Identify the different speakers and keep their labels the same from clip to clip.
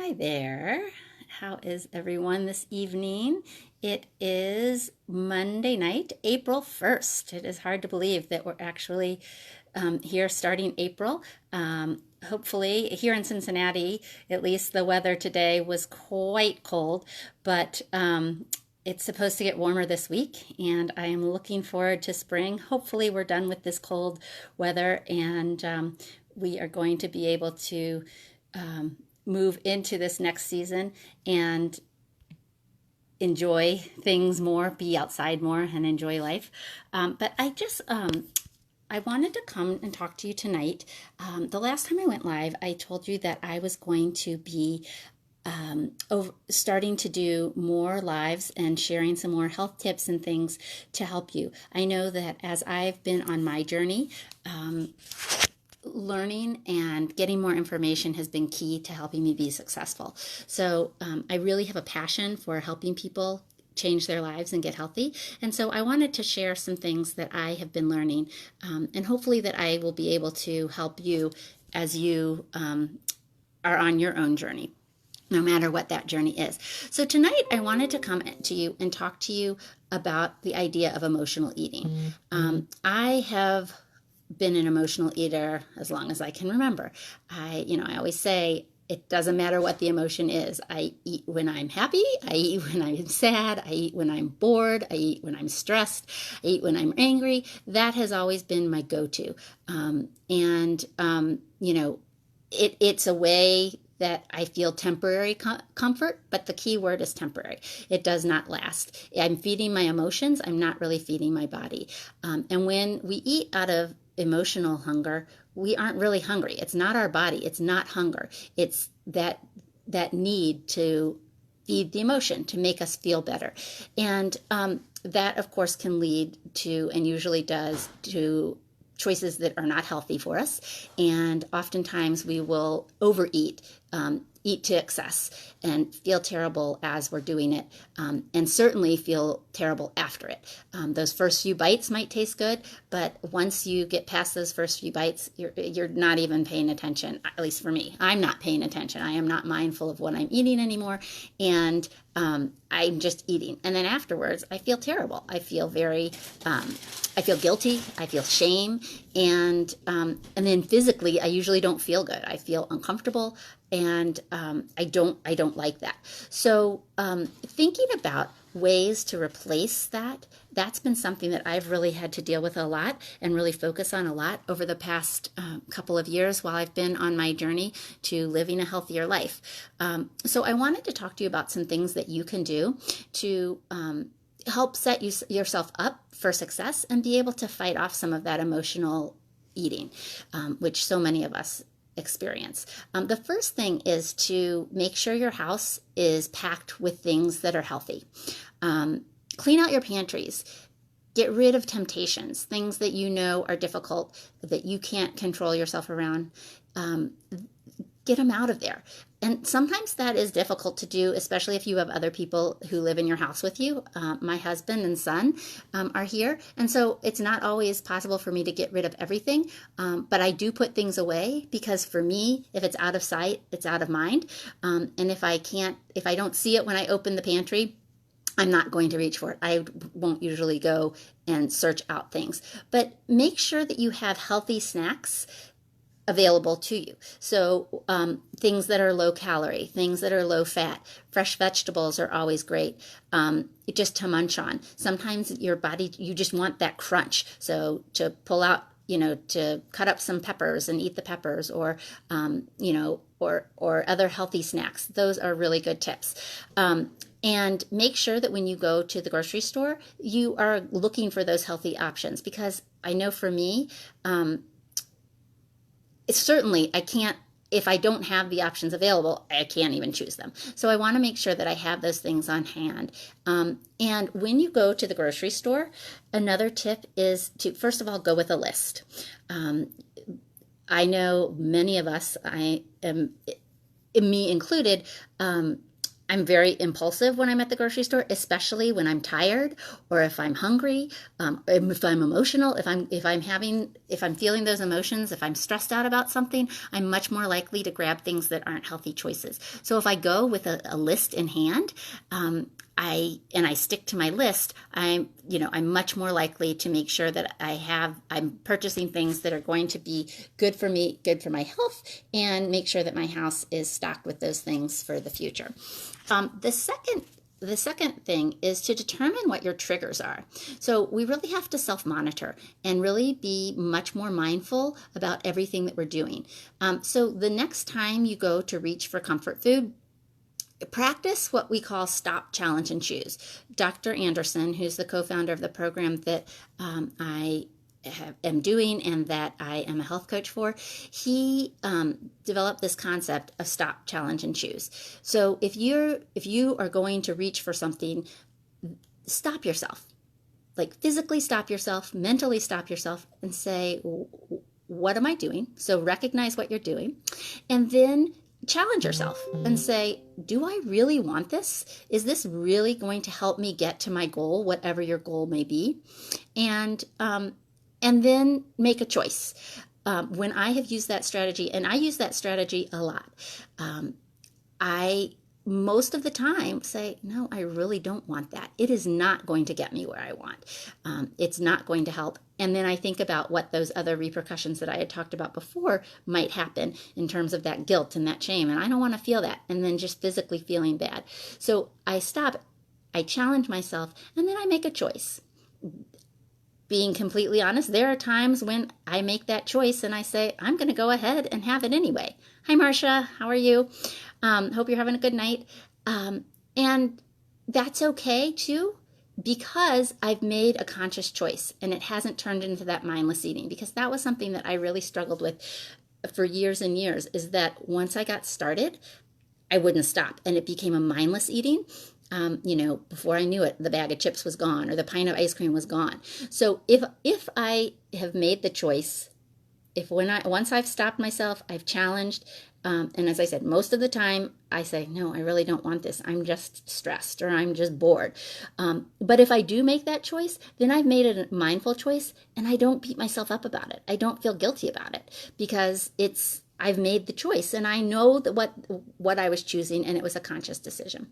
Speaker 1: Hi there. How is everyone this evening? It is Monday night, April 1st. It is hard to believe that we're actually here starting April. Hopefully, here in Cincinnati, at least the weather today was quite cold, but it's supposed to get warmer this week, and I am looking forward to spring. Hopefully, we're done with this cold weather, and we are going to be able to move into this next season and enjoy things more, be outside more, and enjoy life. But I wanted to come and talk to you tonight. The last time I went live, I told you that I was going to be starting to do more lives and sharing some more health tips and things to help you. I know that as I've been on my journey, learning and getting more information has been key to helping me be successful. So I really have a passion for helping people change their lives and get healthy. And so I wanted to share some things that I have been learning, and hopefully that I will be able to help you as you are on your own journey, no matter what that journey is. So tonight I wanted to come to you and talk to you about the idea of emotional eating. I have been an emotional eater as long as I can remember. I always say it doesn't matter what the emotion is. I eat when I'm happy. I eat when I'm sad. I eat when I'm bored. I eat when I'm stressed. I eat when I'm angry. That has always been my go-to. It's a way that I feel temporary comfort, but the key word is temporary. It does not last. I'm feeding my emotions. I'm not really feeding my body. And when we eat out of emotional hunger, we aren't really hungry. It's not our body. It's not hunger. It's that need to feed the emotion to make us feel better. And that, of course, can lead to, and usually does, to choices that are not healthy for us. And oftentimes we will overeat, eat to excess, and feel terrible as we're doing it, and certainly feel terrible after it. Those first few bites might taste good, but once you get past those first few bites, you're not even paying attention. At least for me, I'm not paying attention. I am not mindful of what I'm eating anymore, and I'm just eating. And then afterwards, I feel terrible. I feel I feel guilty. I feel shame, and then physically, I usually don't feel good. I feel uncomfortable, and I don't like that. So thinking about ways to replace that's been something that I've really had to deal with a lot and really focus on a lot over the past couple of years while I've been on my journey to living a healthier life. So I wanted to talk to you about some things that you can do to help set yourself up for success and be able to fight off some of that emotional eating, which so many of us experience. The first thing is to make sure your house is packed with things that are healthy. Clean out your pantries. Get rid of temptations, things that you know are difficult, that you can't control yourself around. Get them out of there. And sometimes that is difficult to do, especially if you have other people who live in your house with you. My husband and son are here, and so it's not always possible for me to get rid of everything, but I do put things away because for me, if it's out of sight, it's out of mind. And if I don't see it when I open the pantry, I'm not going to reach for it. I won't usually go and search out things. But make sure that you have healthy snacks available to you. So things that are low calorie, things that are low fat, fresh vegetables are always great, just to munch on. Sometimes your body, you just want that crunch. So to pull out, to cut up some peppers and eat the peppers, or other healthy snacks. Those are really good tips. And make sure that when you go to the grocery store, you are looking for those healthy options, because I know for me, certainly I can't, if I don't have the options available, I can't even choose them. So I want to make sure that I have those things on hand. And when you go to the grocery store, another tip is to, first of all, go with a list. I know many of us, me included, I'm very impulsive when I'm at the grocery store, especially when I'm tired or if I'm hungry, if I'm emotional, if I'm feeling those emotions, if I'm stressed out about something, I'm much more likely to grab things that aren't healthy choices. So if I go with a list in hand, I stick to my list, I'm much more likely to make sure that I'm purchasing things that are going to be good for me, good for my health, and make sure that my house is stocked with those things for the future. The second thing is to determine what your triggers are. So we really have to self-monitor and really be much more mindful about everything that we're doing. So the next time you go to reach for comfort food, practice what we call stop, challenge, and choose. Dr. Anderson, who's the co-founder of the program that I am doing and that I am a health coach for, he developed this concept of stop, challenge, and choose. So if you are going to reach for something, stop yourself. Like physically stop yourself, mentally stop yourself, and say, what am I doing? So recognize what you're doing, and then challenge yourself and say, do I really want this? Is this really going to help me get to my goal, whatever your goal may be? And then make a choice. When I have used that strategy, and I use that strategy a lot, I most of the time say, no, I really don't want that. It is not going to get me where I want. It's not going to help. And then I think about what those other repercussions that I had talked about before might happen in terms of that guilt and that shame. And I don't want to feel that. And then just physically feeling bad. So I stop, I challenge myself, and then I make a choice. Being completely honest, there are times when I make that choice and I say, I'm going to go ahead and have it anyway. Hi, Marcia. How are you? Hope you're having a good night. And that's okay too, because I've made a conscious choice and it hasn't turned into that mindless eating, because that was something that I really struggled with for years and years, is that once I got started, I wouldn't stop and it became a mindless eating. Before I knew it, the bag of chips was gone or the pint of ice cream was gone. So if I have made the choice, once I've stopped myself, I've challenged, and as I said, most of the time I say, no, I really don't want this. I'm just stressed or I'm just bored. But if I do make that choice, then I've made it a mindful choice and I don't beat myself up about it. I don't feel guilty about it because I've made the choice and I know that what I was choosing, and it was a conscious decision.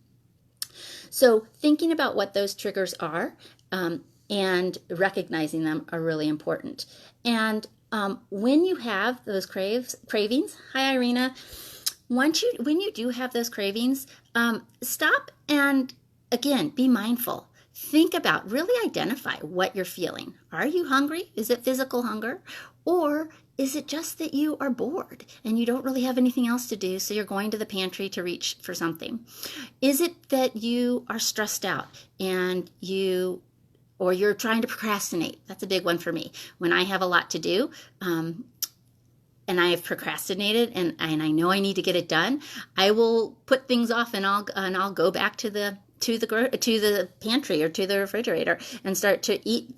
Speaker 1: So thinking about what those triggers are and recognizing them are really important. And when you have those cravings, hi Irina, when you do have those cravings, stop and again, be mindful. Think about, really identify what you're feeling. Are you hungry? Is it physical hunger? Or is it just that you are bored and you don't really have anything else to do, so you're going to the pantry to reach for something? Is it that you are stressed out and you're trying to procrastinate? That's a big one for me. When I have a lot to do, and I have procrastinated and I know I need to get it done, I will put things off and I'll go back to the pantry or to the refrigerator and start to eat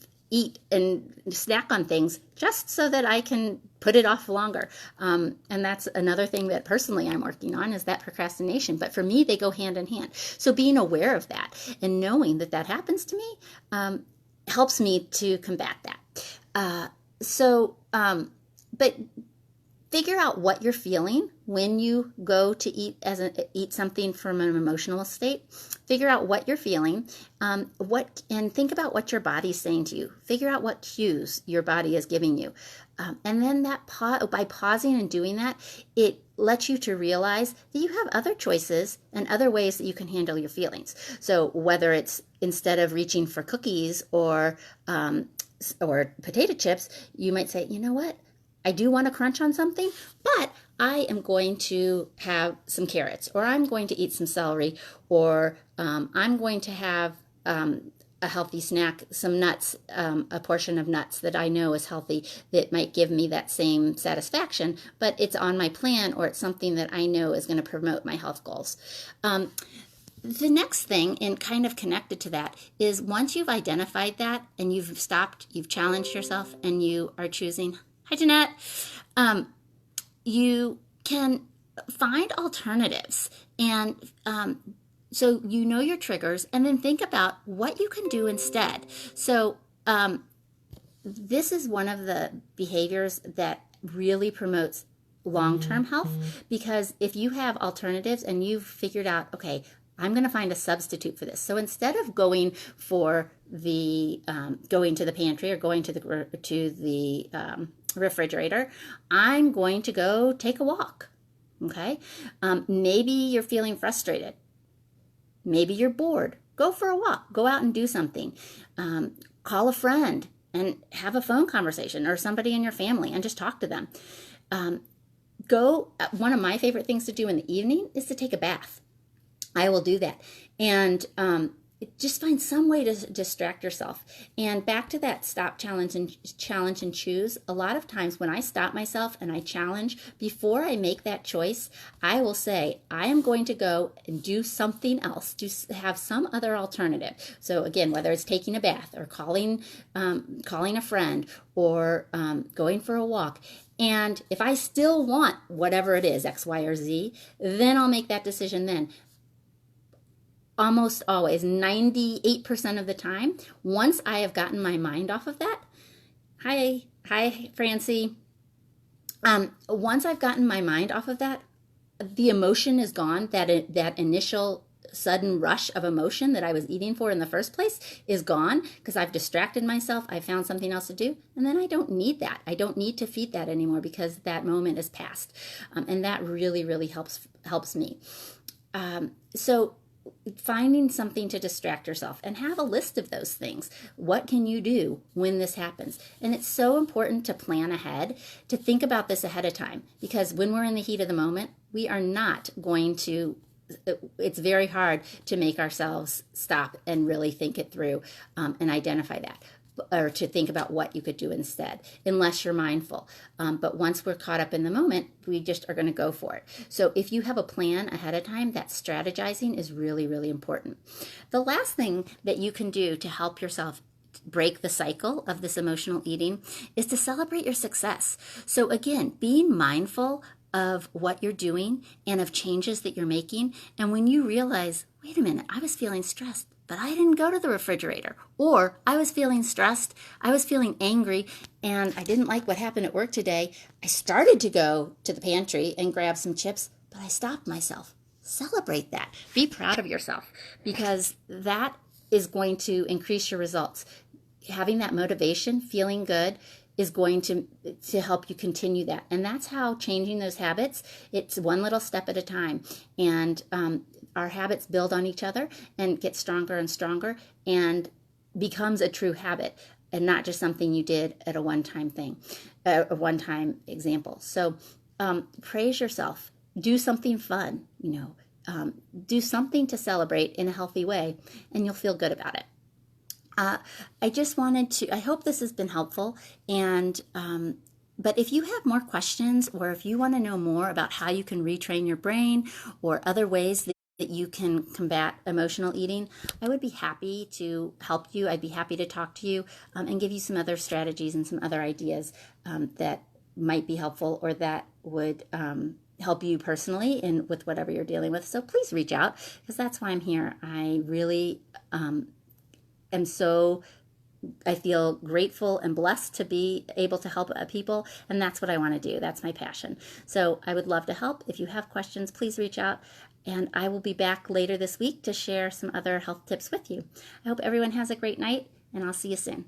Speaker 1: and snack on things just so that I can put it off longer. And that's another thing that personally I'm working on, is that procrastination. But for me, they go hand in hand. So being aware of that and knowing that happens to me helps me to combat that. But figure out what you're feeling when you go to eat something from an emotional state. Figure out what you're feeling, and think about what your body's saying to you. Figure out what cues your body is giving you, and then by pausing and doing that, it lets you to realize that you have other choices and other ways that you can handle your feelings. So whether it's instead of reaching for cookies or potato chips, you might say, you know what? I do want to crunch on something, but I am going to have some carrots, or I'm going to eat some celery, or I'm going to have a healthy snack, some nuts, a portion of nuts that I know is healthy, that might give me that same satisfaction, but it's on my plan, or it's something that I know is going to promote my health goals. The next thing, and kind of connected to that, is once you've identified that and you've stopped, you've challenged yourself, and you are choosing, hi Jeanette, you can find alternatives and So you know your triggers, and then think about what you can do instead. So this is one of the behaviors that really promotes long-term health, because if you have alternatives and you've figured out, okay, I'm going to find a substitute for this. So instead of going for the going to the pantry or going to the refrigerator, I'm going to go take a walk. Okay, maybe you're feeling frustrated. Maybe you're bored. Go for a walk. Go out and do something. Call a friend and have a phone conversation, or somebody in your family, and just talk to them. One of my favorite things to do in the evening is to take a bath. I will do that. And just find some way to distract yourself. And back to that stop, challenge, and choose. A lot of times when I stop myself and I challenge, before I make that choice, I will say, I am going to go and do something else, have some other alternative. So again, whether it's taking a bath or calling a friend, or going for a walk. And if I still want whatever it is, X, Y, or Z, then I'll make that decision then. Almost always, 98% of the time, once I have gotten my mind off of that, hi, Francie. Once I've gotten my mind off of that, the emotion is gone. That initial sudden rush of emotion that I was eating for in the first place is gone, because I've distracted myself. I found something else to do, and then I don't need that. I don't need to feed that anymore, because that moment is past, and that really, really helps me. So finding something to distract yourself, and have a list of those things. What can you do when this happens? And it's so important to plan ahead, to think about this ahead of time, because when we're in the heat of the moment, we are not going to, it's very hard to make ourselves stop and really think it through, and identify that, or to think about what you could do instead, unless you're mindful. But once we're caught up in the moment, we just are going to go for it. So if you have a plan ahead of time, that strategizing is really, really important. The last thing that you can do to help yourself break the cycle of this emotional eating is to celebrate your success. So again, being mindful of what you're doing and of changes that you're making. And when you realize, wait a minute, I was feeling stressed, but I didn't go to the refrigerator. Or I was feeling stressed, I was feeling angry, and I didn't like what happened at work today. I started to go to the pantry and grab some chips, but I stopped myself. Celebrate that. Be proud of yourself, because that is going to increase your results. Having that motivation, feeling good, is going to help you continue that. And that's how changing those habits, it's one little step at a time. And our habits build on each other and get stronger and stronger, and becomes a true habit, and not just something you did at a one-time thing, a one-time example. So praise yourself. Do something fun, do something to celebrate in a healthy way, and you'll feel good about it. I just wanted to, I hope this has been helpful. And but if you have more questions, or if you want to know more about how you can retrain your brain, or other ways that you can combat emotional eating, I would be happy to help you. I'd be happy to talk to you, and give you some other strategies and some other ideas that might be helpful, or that would help you personally with whatever you're dealing with. So please reach out, because that's why I'm here. I really I feel grateful and blessed to be able to help people, and that's what I want to do. That's my passion. So I would love to help. If you have questions, please reach out, and I will be back later this week to share some other health tips with you. I hope everyone has a great night, and I'll see you soon.